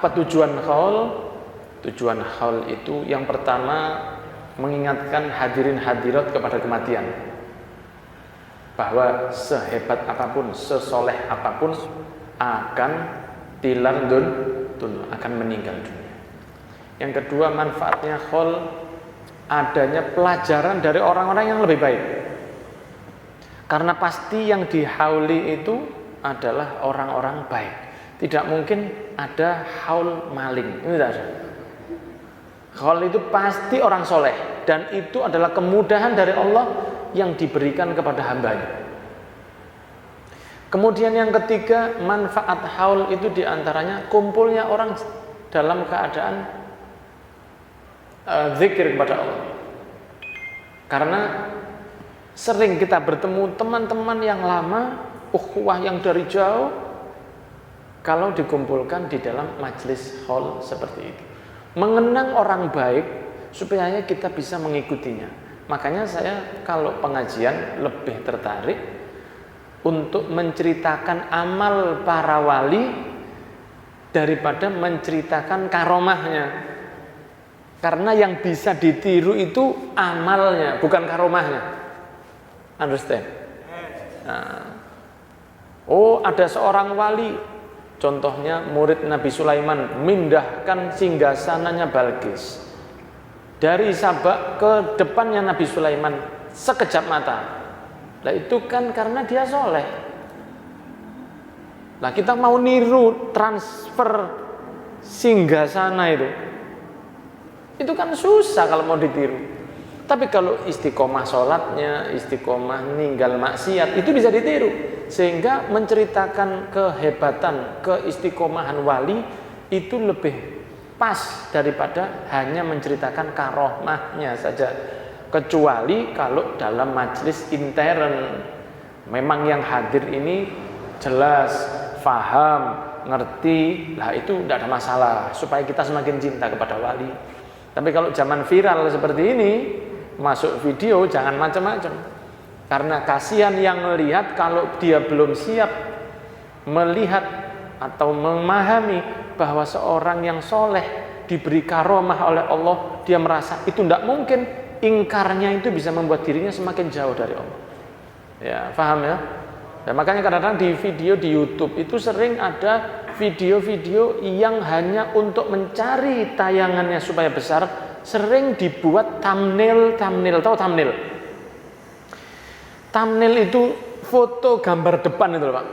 Apa tujuan haul? Tujuan haul itu yang pertama mengingatkan hadirin hadirat kepada kematian, bahwa sehebat apapun, sesoleh apapun akan tilar akan meninggal dunia. Yang kedua, manfaatnya haul adanya pelajaran dari orang-orang yang lebih baik. Karena pasti yang dihauli itu adalah orang-orang baik. Tidak mungkin ada haul maling. Ini tidak ada. Haul itu pasti orang soleh, dan itu adalah kemudahan dari Allah yang diberikan kepada hambanya. Kemudian yang ketiga, manfaat haul itu diantaranya kumpulnya orang dalam keadaan zikir kepada Allah. Karena sering kita bertemu teman-teman yang lama, ukhuwah yang dari jauh, kalau dikumpulkan di dalam majelis haul seperti itu, mengenang orang baik supaya kita bisa mengikutinya. Makanya saya kalau pengajian lebih tertarik untuk menceritakan amal para wali daripada menceritakan karomahnya. Karena yang bisa ditiru itu amalnya, bukan karomahnya. Understand? Nah, ada seorang wali, contohnya murid Nabi Sulaiman, mindahkan singgasananya Balqis dari Sabak ke depannya Nabi Sulaiman sekejap mata. Nah itu kan karena dia soleh. Nah kita mau niru transfer singgasana itu kan susah kalau mau ditiru. Tapi kalau istiqomah sholatnya, istiqomah ninggal maksiat, itu bisa ditiru. Sehingga menceritakan kehebatan, keistiqomahan wali itu lebih pas daripada hanya menceritakan karomahnya saja. Kecuali kalau dalam majelis intern, memang yang hadir ini jelas, faham, ngerti, lah itu tidak ada masalah, supaya kita semakin cinta kepada wali. Tapi kalau zaman viral seperti ini, masuk video jangan macam-macam. Karena kasihan yang melihat kalau dia belum siap melihat atau memahami bahwa seorang yang soleh diberi karomah oleh Allah, dia merasa itu tidak mungkin, ingkarnya itu bisa membuat dirinya semakin jauh dari Allah. Ya, paham ya? Dan makanya kadang-kadang di video di YouTube itu sering ada video-video yang hanya untuk mencari tayangannya supaya besar, sering dibuat thumbnail. Tahu thumbnail? Thumbnail itu foto gambar depan itu loh Pak.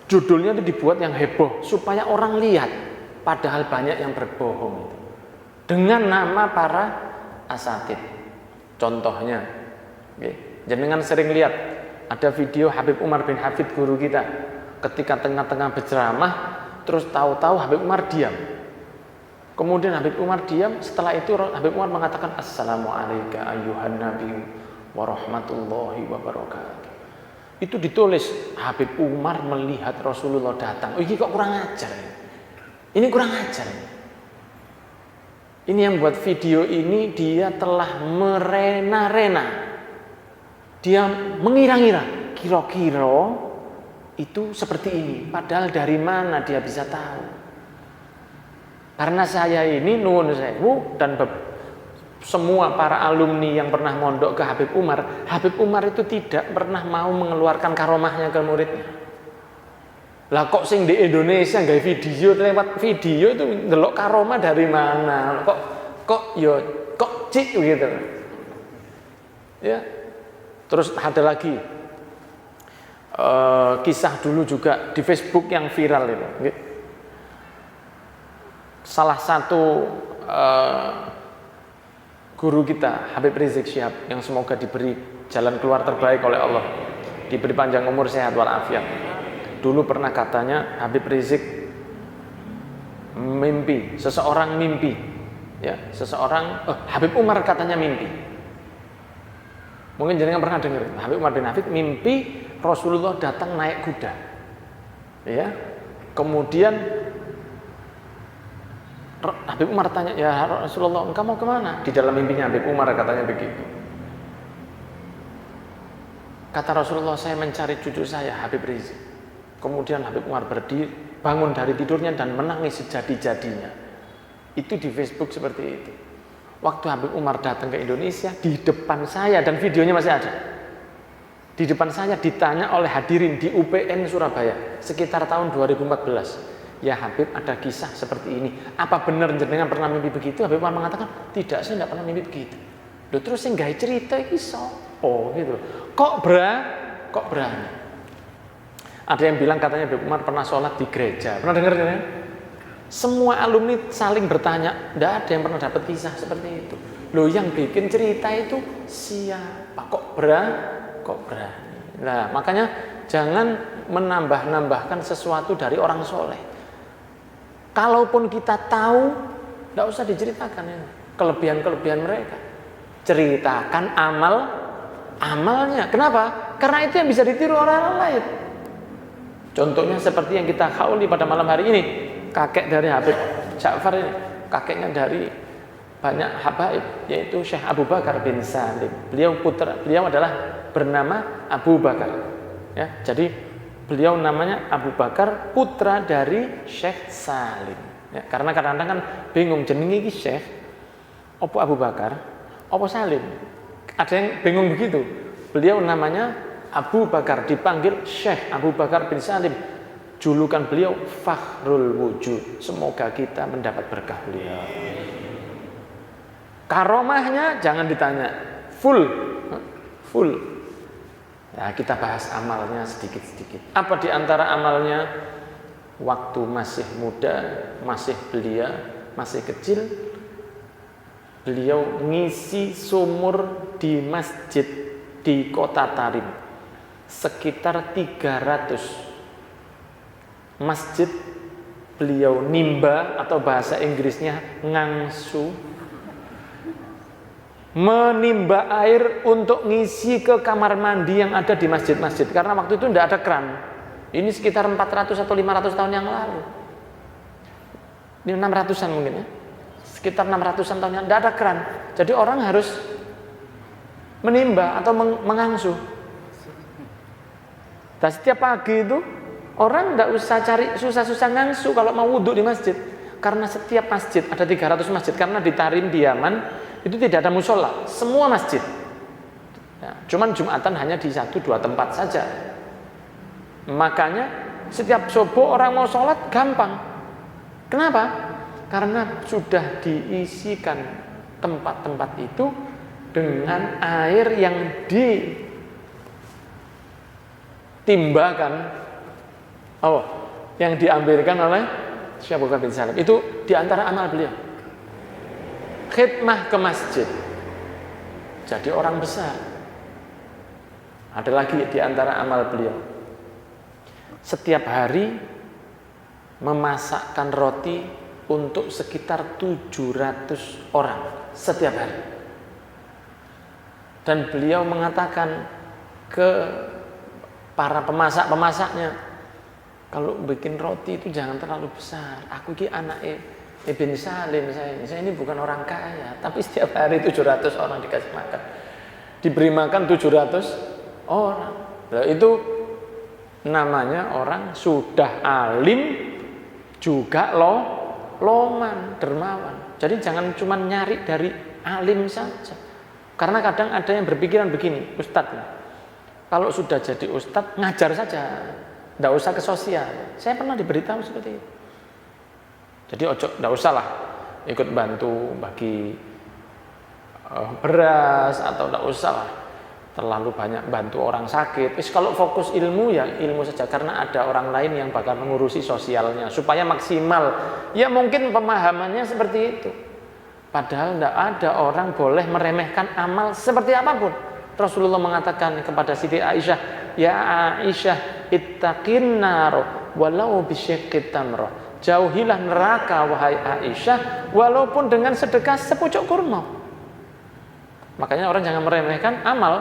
Judulnya itu dibuat yang heboh supaya orang lihat, padahal banyak yang berbohong itu. Dengan nama para asatid. Contohnya, jenengan sering lihat ada video Habib Umar bin Hafid, guru kita, ketika tengah-tengah berceramah, terus tahu-tahu Habib Umar diam. Kemudian Habib Umar diam, setelah itu Habib Umar mengatakan Assalamualaikum ayyuhan nabi warahmatullahi wabarakatuh. Itu ditulis Habib Umar melihat Rasulullah datang. Oh, ini kok kurang ajar. Ini kurang ajar. Ini yang buat video ini dia telah merena-rena. Dia mengira-ngira, kira-kira itu seperti ini. Padahal dari mana dia bisa tahu? Karena saya ini nuwun sewu dan semua para alumni yang pernah mondok ke Habib Umar itu tidak pernah mau mengeluarkan karomahnya ke muridnya. Lah kok sing di Indonesia nggak video, lewat video itu ndelok karomah dari mana? Kok cik gitu. Ya. Terus ada lagi kisah dulu juga di Facebook yang viral itu. Salah satu guru kita Habib Rizik Syihab yang semoga diberi jalan keluar terbaik oleh Allah, diberi panjang umur, sehat walafiat. Dulu pernah katanya Habib Rizik mimpi, seseorang mimpi, ya, Habib Umar katanya mimpi. Mungkin jangan pernah dengar, Habib Umar bin Hafid mimpi Rasulullah datang naik kuda, ya. Kemudian Habib Umar tanya, ya Rasulullah, engkau mau kemana? Di dalam mimpinya Habib Umar katanya begitu. Kata Rasulullah, saya mencari cucu saya Habib Rizik. Kemudian Habib Umar berdiri, bangun dari tidurnya dan menangis sejadi-jadinya. Itu di Facebook seperti itu. Waktu Habib Umar datang ke Indonesia, di depan saya, dan videonya masih ada, di depan saya ditanya oleh hadirin di UPN Surabaya sekitar tahun 2014, ya Habib, ada kisah seperti ini, apa benar jenengan pernah mimpi begitu? Habib Umar mengatakan, tidak, saya tidak pernah mimpi begitu. Loh, terus saya nggak cerita kisah, gitu. Kok berani? Ada yang bilang katanya Habib Umar pernah sholat di gereja, pernah dengar kan? Semua alumni saling bertanya, tidak ada yang pernah dapat kisah seperti itu. Loh, yang bikin cerita itu siapa? Kok berani? Nah, makanya jangan menambah-nambahkan sesuatu dari orang soleh. Kalaupun kita tahu, tidak usah diceritakan ya, kelebihan-kelebihan mereka. Ceritakan amalnya. Kenapa? Karena itu yang bisa ditiru orang lain. Contohnya seperti yang kita hauli pada malam hari ini. Kakek dari Habib Ja'far ini, kakeknya dari banyak habaib, yaitu Syekh Abu Bakar bin Salim. Beliau adalah bernama Abu Bakar. Ya, jadi beliau namanya Abu Bakar, putra dari Syekh Salim. Ya, karena kadang-kadang kan bingung jenenge iki Syekh, opo Abu Bakar, opo Salim. Ada yang bingung begitu. Beliau namanya Abu Bakar, dipanggil Syekh Abu Bakar bin Salim. Julukan beliau Fakhrul Wujud. Semoga kita mendapat berkah beliau. Karomahnya jangan ditanya, full. Ya, kita bahas amalnya sedikit-sedikit. Apa di antara amalnya? Waktu masih muda, masih belia, masih kecil, beliau ngisi sumur di masjid di kota Tarim. Sekitar 300 masjid beliau nimba, atau bahasa Inggrisnya ngangsu, menimba air untuk ngisi ke kamar mandi yang ada di masjid-masjid, karena waktu itu tidak ada keran. Ini sekitar 400 atau 500 tahun yang lalu. Ini 600-an mungkin ya. Sekitar 600-an tahun yang tidak ada keran. Jadi orang harus menimba atau mengangsu. Dan setiap pagi itu orang tidak usah cari susah-susah ngangsu kalau mau wudhu di masjid. Karena setiap masjid, ada 300 masjid. Karena di Tarim, di Yaman, itu tidak ada musola. Semua masjid. Ya, cuman Jumatan hanya di 1-2 tempat saja. Makanya setiap subuh orang mau sholat gampang. Kenapa? Karena sudah diisikan tempat-tempat itu dengan air yang ditimbakan, yang diambilkan oleh Syekh Abu Bakar bin Salim. Itu diantara amal beliau, khidmah ke masjid, jadi orang besar. Ada lagi diantara amal beliau, setiap hari memasakkan roti untuk sekitar 700 orang setiap hari. Dan beliau mengatakan ke para pemasak-pemasaknya, kalau bikin roti itu jangan terlalu besar. Aku ini anak Ibn Salim, saya ini bukan orang kaya, tapi setiap hari 700 orang dikasih makan. Diberi makan 700 orang. Nah, itu namanya orang sudah alim juga loman, dermawan. Jadi jangan cuma nyari dari alim saja. Karena kadang ada yang berpikiran begini, Ustadz, kalau sudah jadi ustadz ngajar saja, tidak usah ke sosial. Saya pernah diberitahu seperti itu. Jadi tidak usahlah ikut bantu bagi beras, atau tidak usahlah terlalu banyak bantu orang sakit. Kalau fokus ilmu ya ilmu saja, karena ada orang lain yang bakal mengurusi sosialnya supaya maksimal. Ya mungkin pemahamannya seperti itu. Padahal tidak ada orang boleh meremehkan amal seperti apapun. Rasulullah mengatakan kepada Siti Aisyah, ya Aisyah, ittaqin nar walau bisyiqqit tamrah. Jauhilah neraka wahai Aisyah, walaupun dengan sedekah sepucuk kurma. Makanya orang jangan meremehkan amal.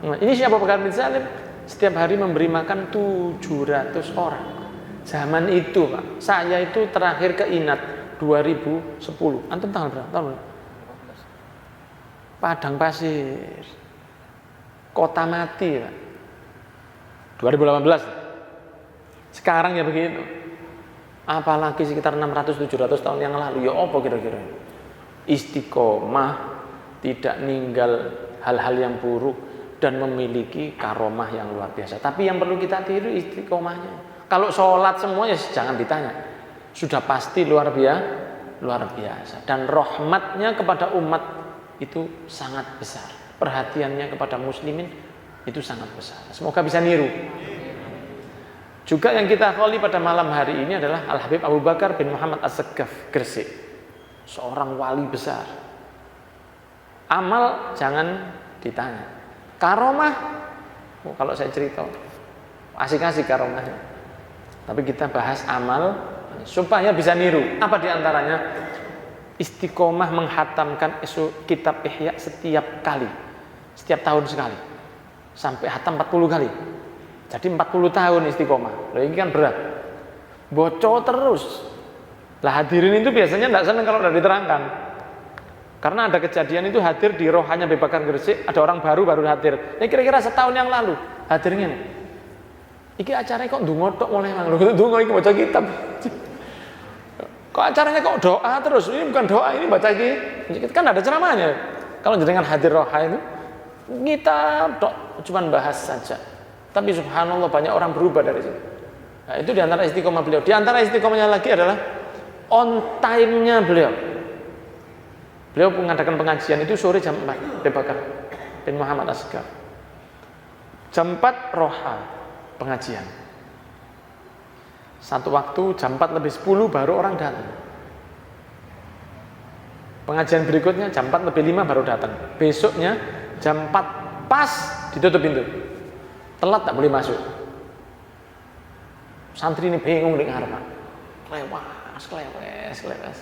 Nah, ini Syekh Abu Bakar bin Salim setiap hari memberi makan 700 orang. Zaman itu, Pak, saya itu terakhir ke Inat 2010. Antum tanggal berapa? Tahun berapa? Padang Pasir, kota mati, Pak. 2018. Sekarang ya begitu. Apalagi sekitar 600-700 tahun yang lalu. Ya apa kira-kira? Istiqomah, tidak ninggal hal-hal yang buruk, dan memiliki karomah yang luar biasa. Tapi yang perlu kita tiru istiqomahnya. Kalau sholat semua ya jangan ditanya. Sudah pasti luar biasa. Dan rahmatnya kepada umat itu sangat besar. Perhatiannya kepada muslimin itu sangat besar. Semoga bisa niru. Juga yang kita kholi pada malam hari ini adalah Al-Habib Abu Bakar bin Muhammad As-Saqqaf Gresik. Seorang wali besar. Amal jangan ditanya. Karomah, kalau saya cerita asik-asik karomahnya. Tapi kita bahas amal supaya bisa niru. Apa diantaranya? Istiqomah menghatamkan kitab Ihya setiap kali, setiap tahun sekali, sampai hatam 40 kali. Jadi 40 tahun istiqomah. Loh, ini kan berat. Bocor terus. Lah hadirin itu biasanya tidak senang kalau sudah diterangkan. Karena ada kejadian itu hadir di rohanya Habib Bakar Gresik, ada orang baru hadir. Ini kira-kira setahun yang lalu hadirnya nih. Iki acaranya kok ndonga tok mulai mang. Lho ndonga iki baca kitab. Kok acaranya kok doa terus? Ini bukan doa, ini baca iki. Kan ada ceramahnya. Kalau jenengan hadir roha itu kita cuman bahas saja. Tapi subhanallah banyak orang berubah dari situ. Nah, itu diantara istiqomah beliau. Diantara istiqomahnya lagi adalah on time-nya beliau. Beliau mengadakan pengajian itu sore jam 4. Habib Bakar bin Muhammad As-Saqqaf. Jam 4 roha pengajian. Satu waktu jam 4 lebih 10 baru orang datang. Pengajian berikutnya jam 4 lebih 5 baru datang. Besoknya jam 4 pas ditutup pintu. Telat tak boleh masuk. Santri ini bingung dengan ngarep. Kelewes.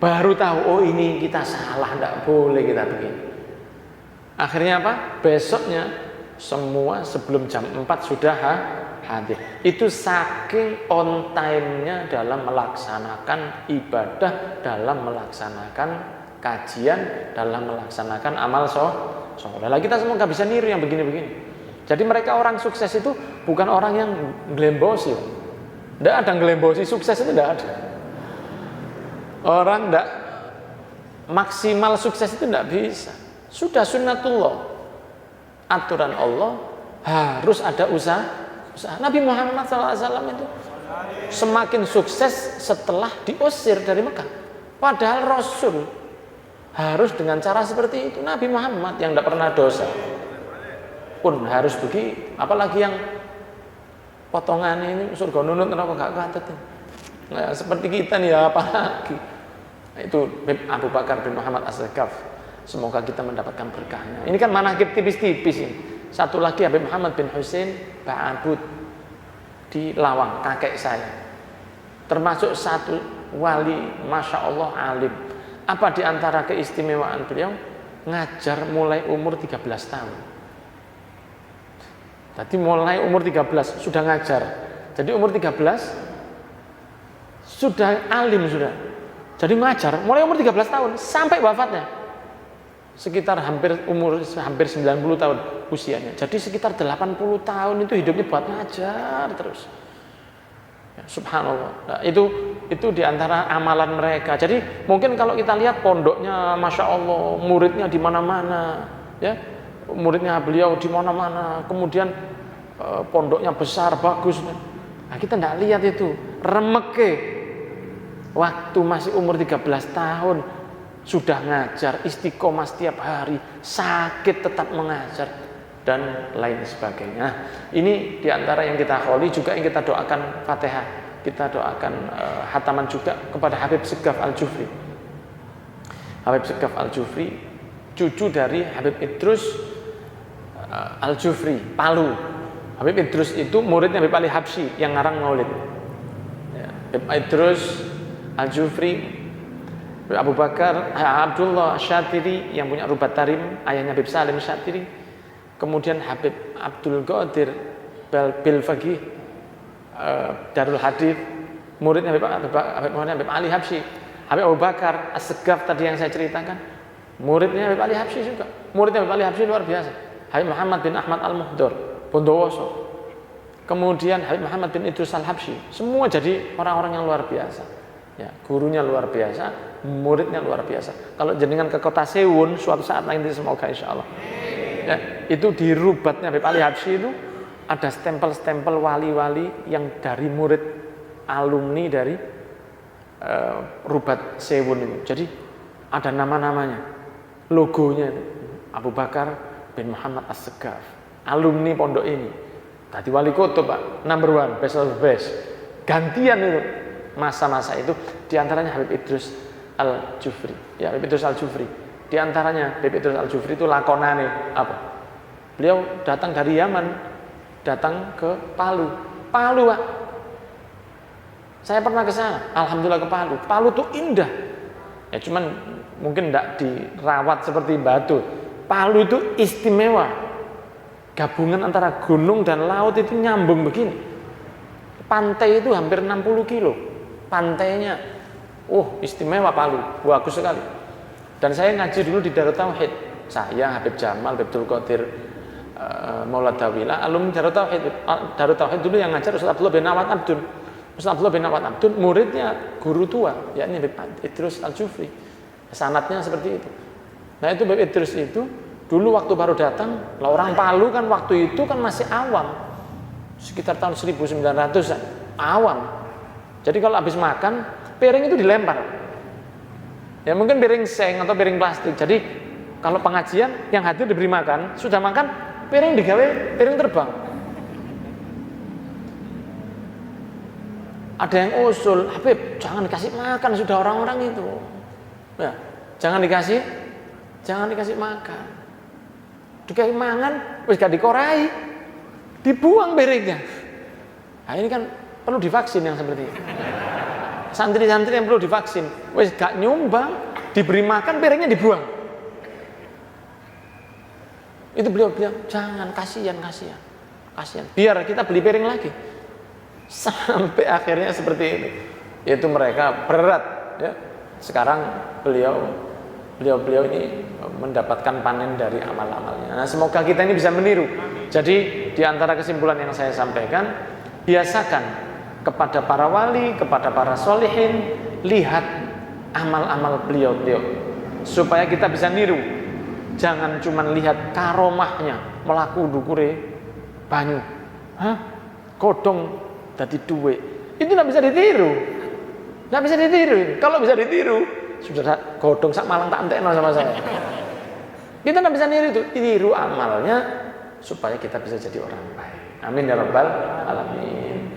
Baru tahu, oh ini kita salah, tidak boleh kita begini. Akhirnya apa? Besoknya semua sebelum jam 4 sudah hadir. Itu saking on time-nya dalam melaksanakan ibadah, dalam melaksanakan kajian, dalam melaksanakan amal soleh. Lah kita semoga bisa niru yang begini-begini. Jadi mereka orang sukses itu bukan orang yang glembosi. Tidak ada glembosi sukses itu tidak ada. Orang tidak maksimal sukses itu tidak bisa. Sudah sunnatullah, aturan Allah, harus ada usaha. Nabi Muhammad SAW itu semakin sukses setelah diusir dari Mekah. Padahal Rasul harus dengan cara seperti itu. Nabi Muhammad yang tidak pernah dosa pun harus begitu. Apalagi yang potongannya ini surga nunut kenapa gak katut. Nah, seperti kita nih ya, apalagi. Itu Abu Bakar bin Muhammad As-Saqqaf. Semoga kita mendapatkan berkahnya. Ini kan manaqib tipis-tipis ini. Satu lagi Habib Muhammad bin Husain Ba'abud di Lawang, kakek saya. Termasuk satu wali, masya Allah alim. Apa diantara keistimewaan beliau? Ngajar mulai umur 13 tahun. Tadi mulai umur 13 sudah ngajar. Jadi umur 13 sudah alim sudah. Jadi ngajar mulai umur 13 tahun sampai wafatnya. Sekitar hampir 90 tahun usianya. Jadi sekitar 80 tahun itu hidupnya buat ngajar terus. Ya, subhanallah. Nah, itu diantara amalan mereka. Jadi mungkin kalau kita lihat pondoknya, masya Allah, muridnya di mana-mana, ya, muridnya beliau di mana-mana. Kemudian pondoknya besar, bagus. Nah, kita tidak lihat itu remeke. Waktu masih umur 13 tahun sudah ngajar, istiqomah setiap hari, sakit tetap mengajar dan lain sebagainya. Ini diantara yang kita kholi, juga yang kita doakan Fatihah, kita doakan hataman juga kepada Habib Saqqaf Al-Jufri. Habib Saqqaf Al-Jufri cucu dari Habib Idrus Al-Jufri Palu. Habib Idrus itu muridnya Habib Ali Habsyi yang ngarang maulid. Ya, Habib Idrus Al-Jufri, Abu Bakar Abdullah Syatiri yang punya Rubat Tarim, ayahnya Habib Salim Syatiri. Kemudian Habib Abdul Qadir Bilfaqih Darul Hadith, muridnya Habib Ali Habsyi. Habib Abu Bakar As-Saqqaf tadi yang saya ceritakan, muridnya Habib Ali Habsyi juga. Muridnya Habib Ali Habsyi luar biasa. Habib Muhammad bin Ahmad Al-Muhdor Bondowoso. kemudian Habib Muhammad bin Idrus Al-Habsyi, semua jadi orang-orang yang luar biasa. Ya, gurunya luar biasa, muridnya luar biasa. Kalau jenengan ke kota Sewun suatu saat nanti semoga insya Allah, ya, itu di rubatnya Habib Ali Habsyi itu ada stempel-stempel wali-wali yang dari murid alumni dari rubat Sewun itu. Jadi ada nama-namanya, logonya itu Abu Bakar bin Muhammad As-Segaf, alumni pondok ini. Tadi wali kutub Pak, number one, best of the best. Gantian itu masa-masa itu, diantaranya Habib Idrus Al-Jufri. Ya, Habib Idrus Al-Jufri. Diantaranya Habib Idrus Al-Jufri itu lakonane apa? Beliau datang dari Yaman, datang ke Palu. Palu Pak. Saya pernah ke sana, alhamdulillah ke Palu. Palu tuh indah. Ya cuman mungkin tidak dirawat seperti Batu. Palu itu istimewa. Gabungan antara gunung dan laut itu nyambung begini. Pantai itu hampir 60 kilo. Pantainya, istimewa Palu, bagus sekali. Dan saya ngaji dulu di Darut Tauhid. Saya, Habib Jamal, Habib Abdul Qadir, Maulad Dawila, alumni Darut Tauhid. Darut Tauhid dulu yang ngajar Ustaz Abdullah bin Awad Abdul. Ustaz Abdullah bin Awad Abdul, muridnya guru tua, yakni Habib Idrus Al-Jufri. Sanatnya seperti itu. Nah itu Habib Idrus itu, dulu waktu baru datang, orang Palu kan waktu itu kan masih awam. Sekitar tahun 1900-an, awam. Jadi kalau habis makan, piring itu dilempar. Ya mungkin piring seng atau piring plastik. Jadi kalau pengajian yang hadir diberi makan, sudah makan, piring digawe, piring terbang. Ada yang usul, Habib, jangan dikasih makan sudah orang-orang itu. Ya, jangan dikasih makan. Dikasih mangan, wis gak dikorai, dibuang piringnya. Nah ini kan perlu divaksin yang seperti itu. Santri-santri yang perlu divaksin, wis gak nyumbang, diberi makan, piringnya dibuang. Itu beliau bilang, jangan, kasihan. Biar kita beli piring lagi. Sampai akhirnya seperti itu. Yaitu mereka berat. Ya. Sekarang beliau ini mendapatkan panen dari amal-amalnya. Nah, semoga kita ini bisa meniru. Jadi di antara kesimpulan yang saya sampaikan, biasakan kepada para wali, kepada para solihin, lihat amal-amal beliau supaya kita bisa niru. Jangan cuma lihat karomahnya, melaku dukure banyu, godong dadi duwe. Itu tidak bisa ditiru. Kalau bisa ditiru, sudah godong sak Malang tak entekno sama saya. Kita tidak bisa niru itu, tiru amalnya supaya kita bisa jadi orang baik. Amin ya rabbal alamin.